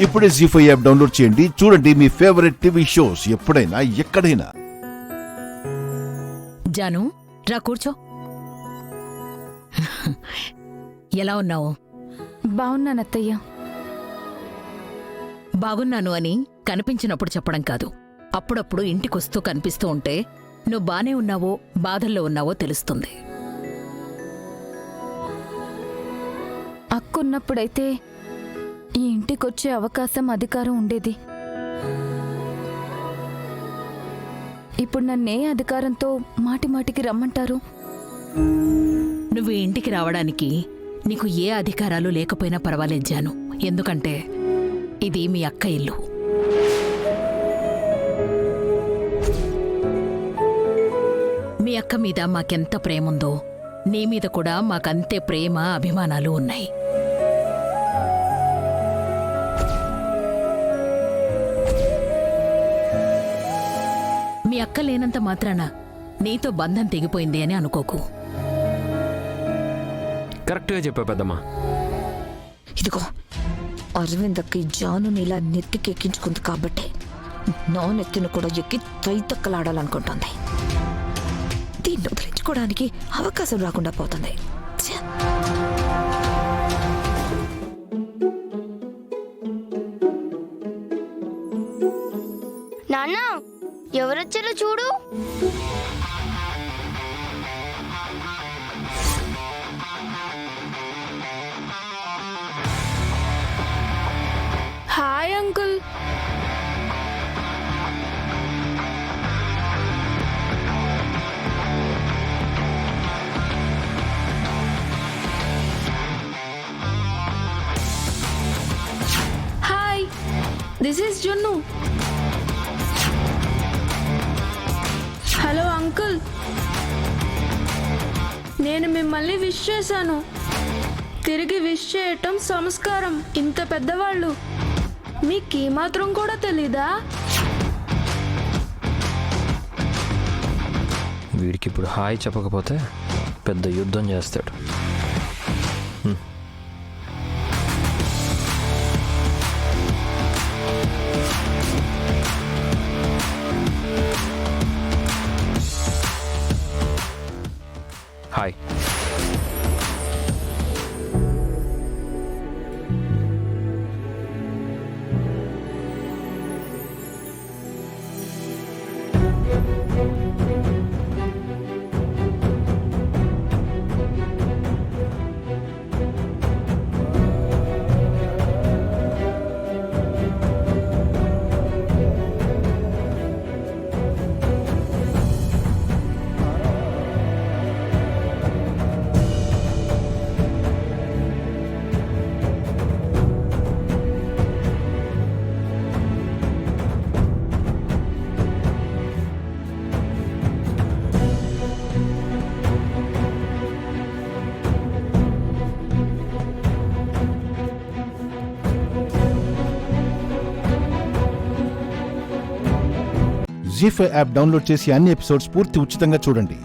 ఇప్పుడే జీ5 app download చేయండి. చూడండి మీ ఫేవరెట్ టీవీ షోస్ ఎప్పుడైనా ఎక్కడైనా. జాను, రా కూర్చో. ఎలా ఉన్నావు? బాగున్నాను అత్తయ్య. బాగున్నాను అని కనిపించినప్పుడు చెప్పడం కాదు, అప్పుడప్పుడు ఇంటికొస్తూ కనిపిస్తూ ఉంటే నువ్వు బానే ఉన్నావో బాధల్లో ఉన్నావో తెలుస్తుంది. అక్కున్నప్పుడైతే ఈ ఇంటికొచ్చే అవకాశం, అధికారం ఉండేది. ఇప్పుడు నన్నే అధికారంతో మాటిమాటికి రమ్మంటారు. నువ్వు ఈ ఇంటికి రావడానికి నీకు ఏ అధికారాలు లేకపోయినా పర్వాలేదు జాను. ఎందుకంటే ఇది మీ అక్క ఇల్లు. మీ అక్క మీద మాకెంత ప్రేముందో నీ మీద కూడా మాకంతే ప్రేమ, అభిమానాలు ఉన్నాయి. మీ అక్క లేనంత మాత్రాన నీతో బంధం తెగిపోయింది అని అనుకోకు. కరెక్ట్గా చెప్పా పెద్దమ్మా. ఇదిగో అరవింద్ అక్క జానుని ఇలా నెత్తికి ఎక్కించుకుంది కాబట్టి నా నెత్తిని కూడా ఎక్కి తైతక్కలాడాలనుకుంటుంది. దీన్ని వదిలించుకోవడానికి అవకాశం రాకుండా పోతుంది. నాన్న, ఎవరొచ్చారో చూడు. Hi uncle. Hi, this is జున్ను. హలో అంకుల్, నేను మిమ్మల్ని విష్ చేశాను. తిరిగి విష్ చేయటం సంస్కారం. ఇంత పెద్దవాళ్ళు మీకు మాత్రం కూడా తెలీదా? వీడికి ఇప్పుడు హాయ్ చెప్పకపోతే పెద్ద యుద్ధం చేస్తాడు. హాయ్. జీ5 యాప్ డౌన్లోడ్ చేసి అన్ని ఎపిసోడ్స్ పూర్తి ఉచితంగా చూడండి.